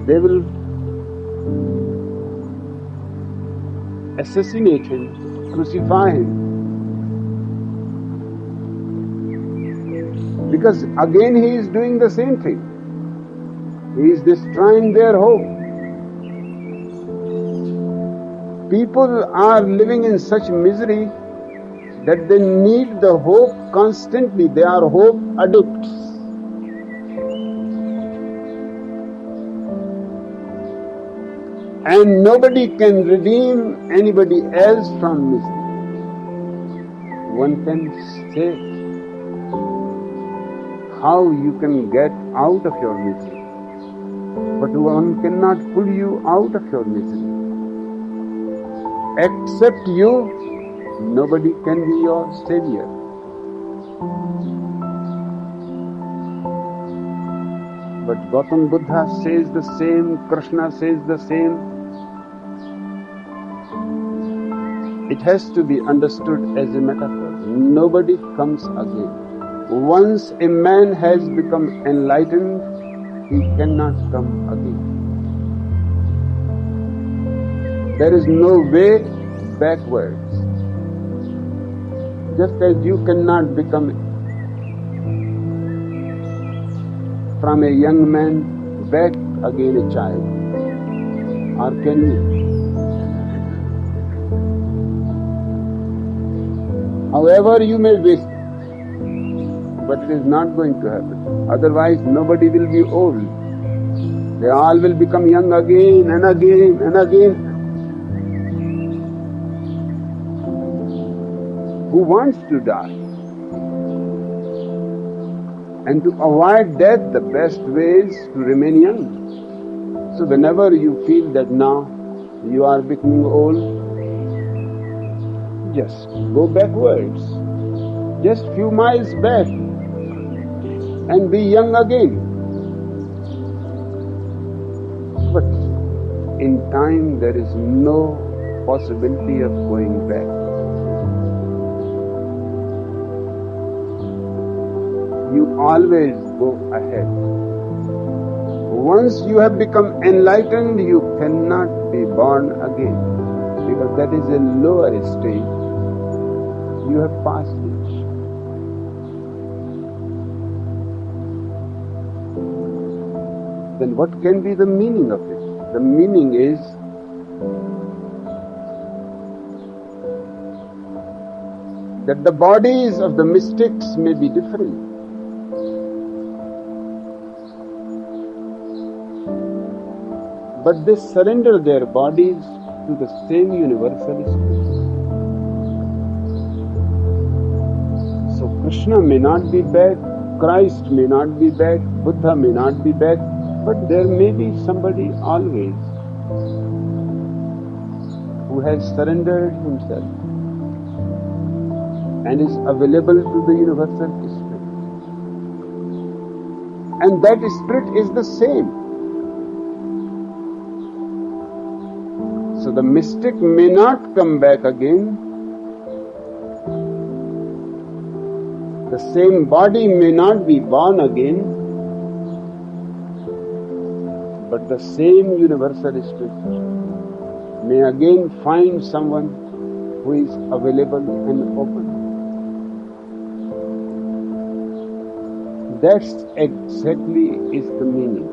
They will assassinate him, crucify him. Because again he is doing the same thing. He is destroying their hope. People are living in such misery that they need the hope constantly. They are hope addicts. And nobody can redeem anybody else from misery. One can say how you can get out of your misery, but one cannot pull you out of your misery. Except you, nobody can be your savior. But Gautam Buddha says the same, Krishna says the same. It has to be understood as a metaphor. Nobody comes again. Once a man has become enlightened, he cannot come again. There is no way backwards. Just as you cannot become from a young man back again a child, or can you? However you may wish, but it is not going to happen. Otherwise nobody will be old. They all will become young again and again and again. Who wants to die? And to avoid death, the best way is to remain young. So whenever you feel that now you are becoming old, just go backwards, just few miles back, and be young again. But in time there is no possibility of going back. You always go ahead. Once you have become enlightened, you cannot be born again, because that is a lower stage. You have passed it. Then what can be the meaning of it? The meaning is that the bodies of the mystics may be different, but they surrender their bodies to the same universal spirit. So Krishna may not be back, Christ may not be back, Buddha may not be back, but there may be somebody always who has surrendered himself and is available to the universal spirit. And that spirit is the same. So the mystic may not come back again. The same body may not be born again, but the same universal spirit may again find someone who is available and open. That's exactly is the meaning.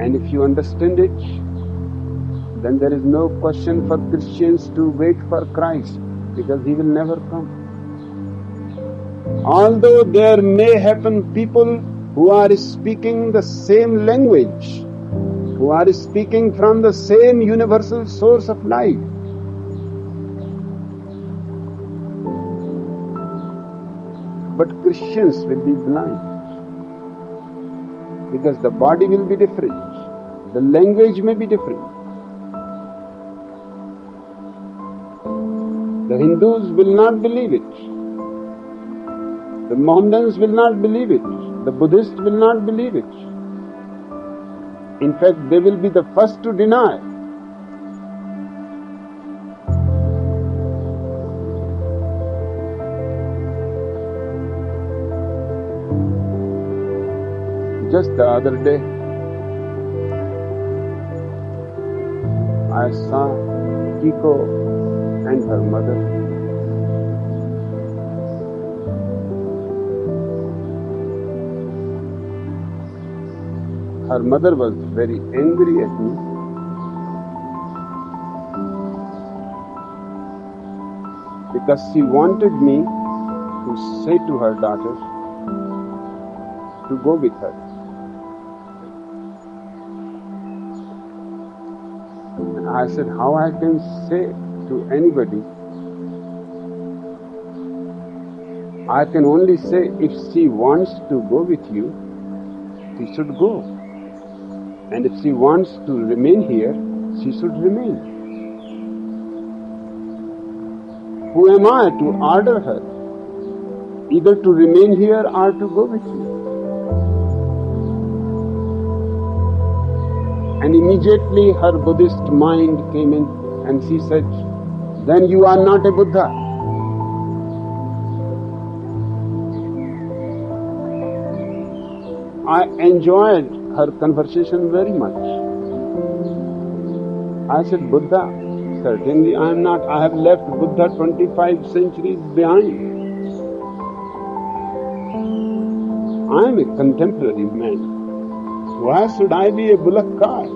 And if you understand it, then there is no question for Christians to wait for Christ, because he will never come. Although there may happen people who are speaking the same language, who are speaking from the same universal source of life, but Christians will be blind, because the body will be different, the language may be different. The Hindus will not believe it, the Mohammedans will not believe it, the Buddhists will not believe it. In fact, they will be the first to deny. Just the other day, I saw Kiko and her mother. Her mother was very angry at me because she wanted me to say to her daughter to go with her. And I said, how I can say to anybody? I can only say if she wants to go with you, she should go. And if she wants to remain here, she should remain. Who am I to order her either to remain here or to go with you? And immediately her Buddhist mind came in and she said, then you are not a Buddha. I enjoyed her conversation very much. I said, Buddha, certainly I am not. I have left Buddha 25 centuries behind. I am a contemporary man. Why should I be a bullock cart?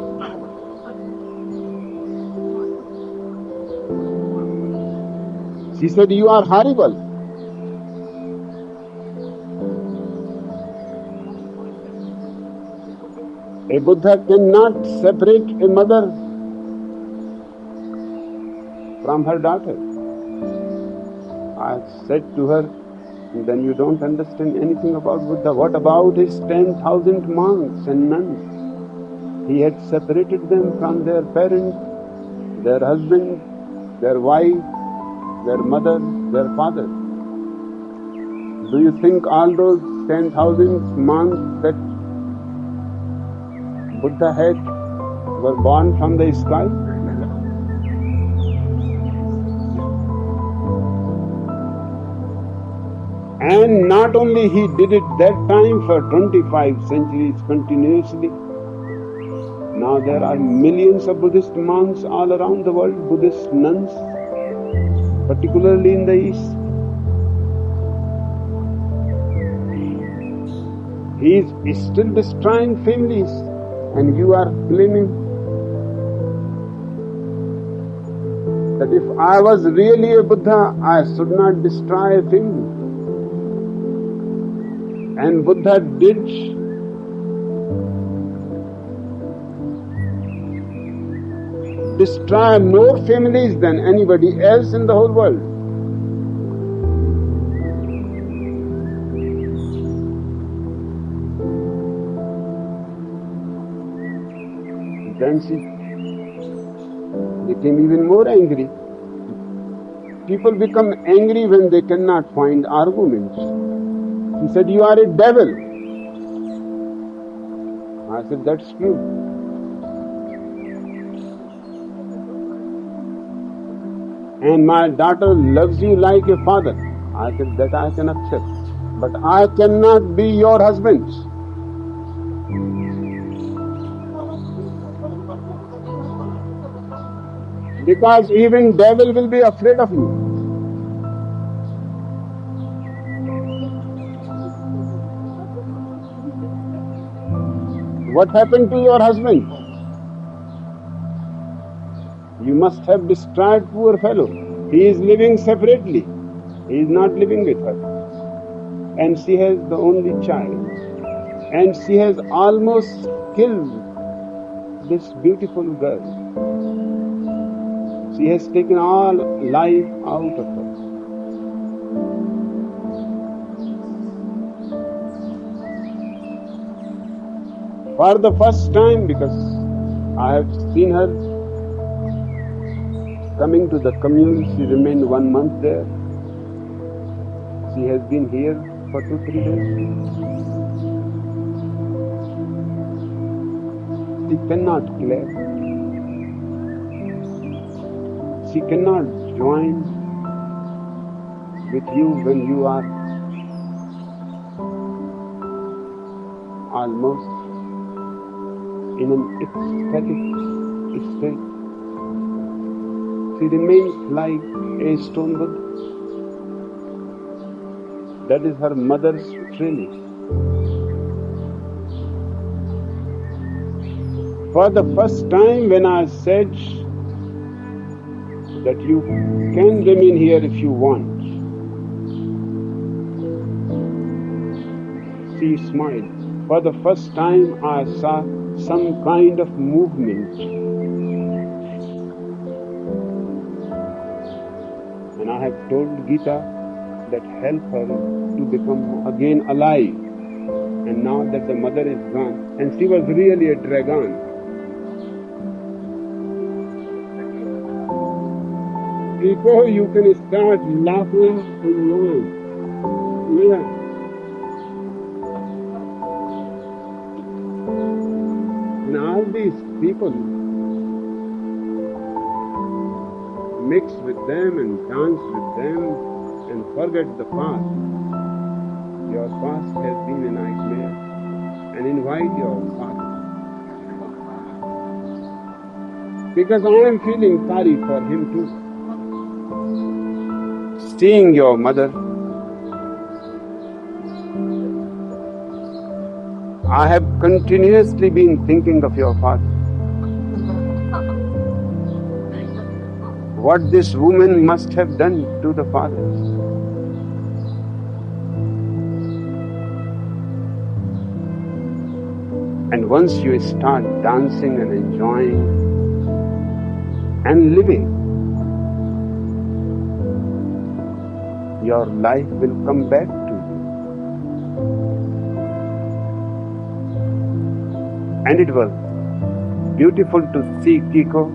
She said, you are horrible. A Buddha cannot separate a mother from her daughter. I said to her, then you don't understand anything about Buddha. What about his 10,000 monks and nuns? He had separated them from their parents, their husband, their wife, their mother, their father. Do you think all those 10,000 monks that Buddha had were born from the sky? And not only he did it that time for 25 centuries continuously. Now there are millions of Buddhist monks all around the world, Buddhist nuns, particularly in the East. He is still destroying families, and you are claiming that if I was really a Buddha, I should not destroy a family. And Buddha did destroy more families than anybody else in the whole world. Then she became even more angry. People become angry when they cannot find arguments. He said, you are a devil. I said, that's true. And my daughter loves you like a father. I said, that I can accept. But I cannot be your husband. Because even devil will be afraid of you. What happened to your husband? You must have destroyed poor fellow. He is living separately. He is not living with her. And she has the only child. And she has almost killed this beautiful girl. She has taken all life out of her. For the first time, because I have seen her coming to the commune, she remained 1 month there. She has been here for 2-3 days. She cannot clap. She cannot join with you when you are almost in an ecstatic state. She remains like a stone Buddha. That is her mother's training. For the first time, when I said that you can remain here if you want, she smiled. For the first time, I saw some kind of movement. And I have told Gita that help her to become again alive. And now that the mother is gone, and she was really a dragon. Before you can start laughing and laughing. Yeah. And all these people mix with them and dance with them and forget the past. Your past has been a nightmare. And invite your father. Because I am feeling sorry for him too. Seeing your mother, I have continuously been thinking of your father. What this woman must have done to the fathers. And once you start dancing and enjoying and living, your life will come back to you. And it was beautiful to see Kiko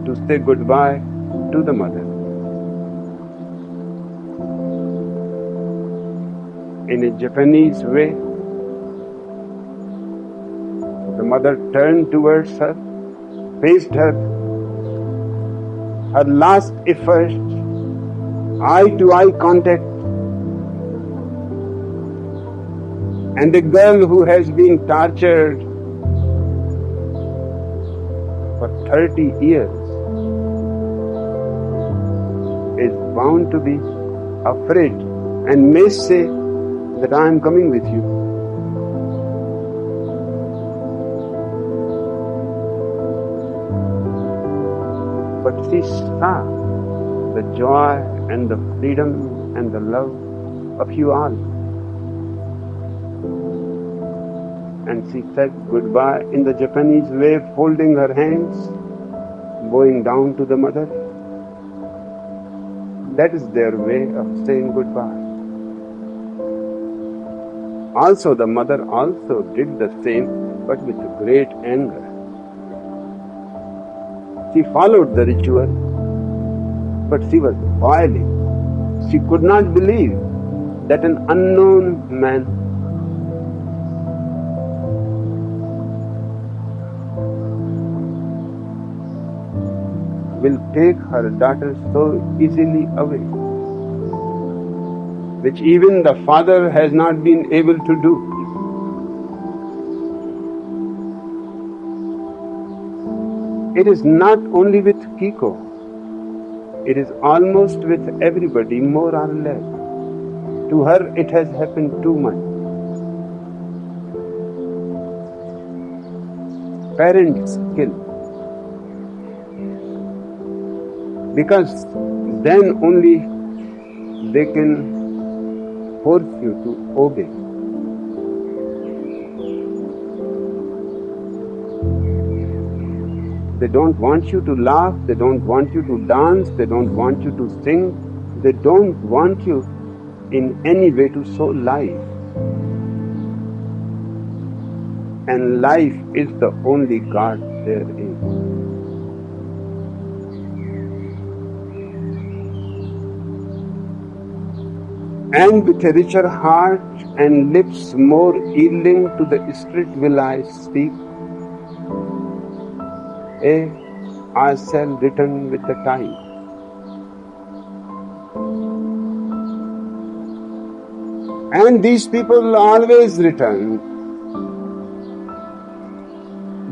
to say goodbye to the mother. In a Japanese way, the mother turned towards her, faced her last effort, eye-to-eye contact, and the girl who has been tortured for 30 years is bound to be afraid and may say that I am coming with you. But she saw the joy and the freedom and the love of you all. And she said goodbye in the Japanese way, folding her hands, bowing down to the mother. That is their way of saying goodbye. Also, the mother also did the same, but with great anger. She followed the ritual, but she was boiling. She could not believe that an unknown man will take her daughter so easily away, which even the father has not been able to do. It is not only with Kiko, it is almost with everybody, more or less. To her it has happened too much. apparent skill, because then only they can force you to obey. They don't want you to laugh, they don't want you to dance, they don't want you to sing, they don't want you in any way to show life. And life is the only God there is. And with a richer heart and lips more yielding to the Spirit will I speak. I shall return with the tide. And these people always return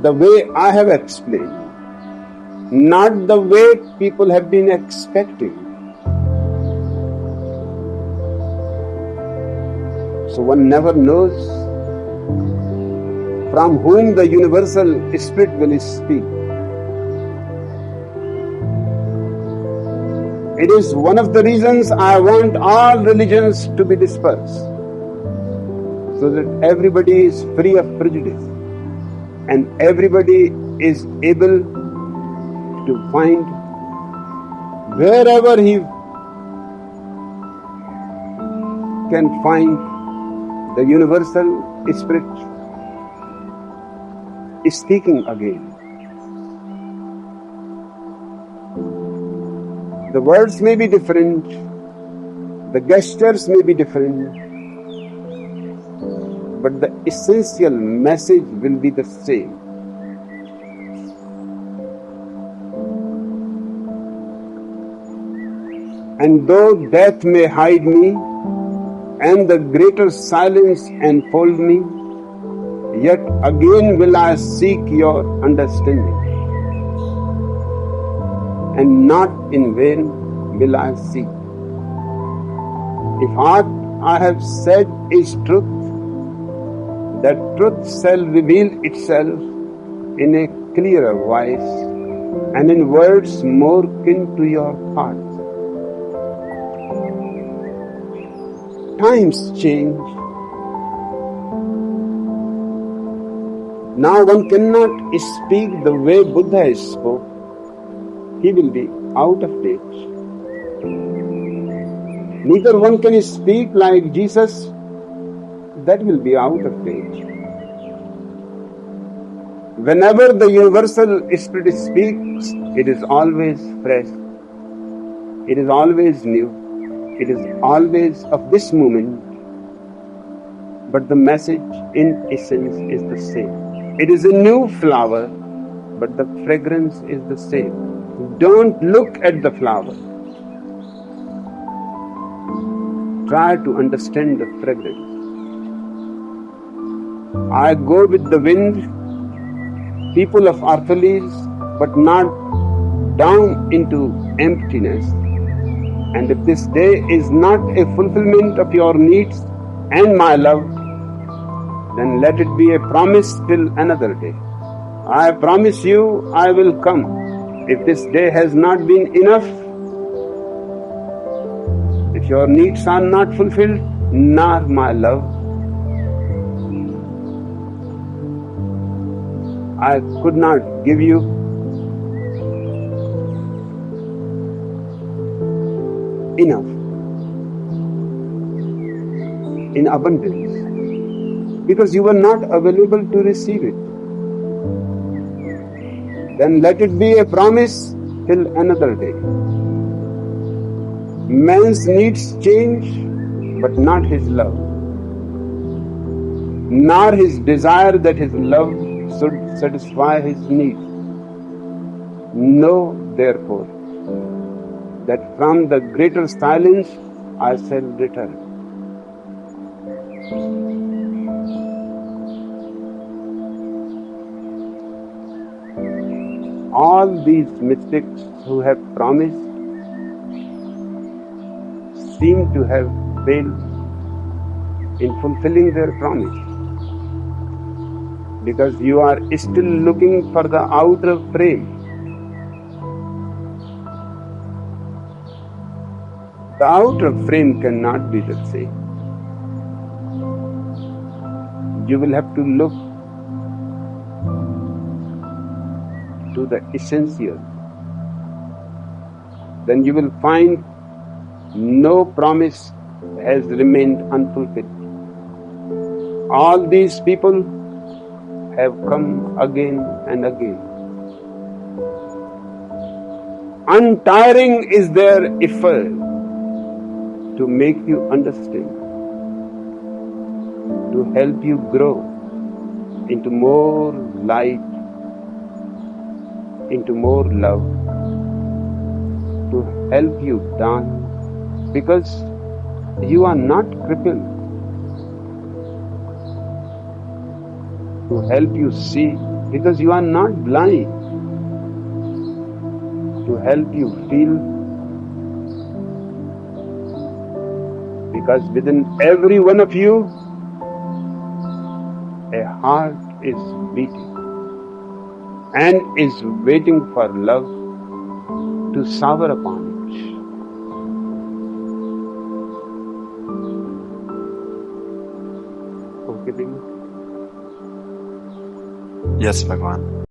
the way I have explained, not the way people have been expecting. So one never knows from whom the universal Spirit will speak. It is one of the reasons I want all religions to be dispersed, so that everybody is free of prejudice and everybody is able to find wherever he can find the universal Spirit is speaking again. The words may be different, the gestures may be different, but the essential message will be the same. And though death may hide me, and the greater silence enfold me, yet again will I seek your understanding. And not in vain will I seek. If what I have said is truth, that truth shall reveal itself in a clearer voice and in words more kin to your heart. Times change. Now one cannot speak the way Buddha spoke. He will be out of date. Neither one can speak like Jesus. That will be out of date. Whenever the universal Spirit speaks, it is always fresh. It is always new. It is always of this moment. But the message in essence is the same. It is a new flower, but the fragrance is the same. Don't look at the flower. Try to understand the fragrance. I go with the wind, people of Arthalis, but not down into emptiness. And if this day is not a fulfillment of your needs and my love, then let it be a promise till another day. I promise you I will come. If this day has not been enough, if your needs are not fulfilled, nor my love, I could not give you enough in abundance, because you were not available to receive it. Then let it be a promise till another day. Man's needs change, but not his love, nor his desire that his love should satisfy his needs. Know, therefore, that from the greater silence I shall return. All these mystics who have promised seem to have failed in fulfilling their promise. because you are still looking for the outer frame. The outer frame cannot be the same. You will have to look to the essential. Then you will find no promise has remained unfulfilled. All these people have come again and again. Untiring is their effort to make you understand, to help you grow into more light, into more love, to help you dance, because you are not crippled, to help you see, because you are not blind, to help you feel, because within every one of you, a heart is beating and is waiting for love to shower upon it. Okay, baby? Yes, Bhagwan.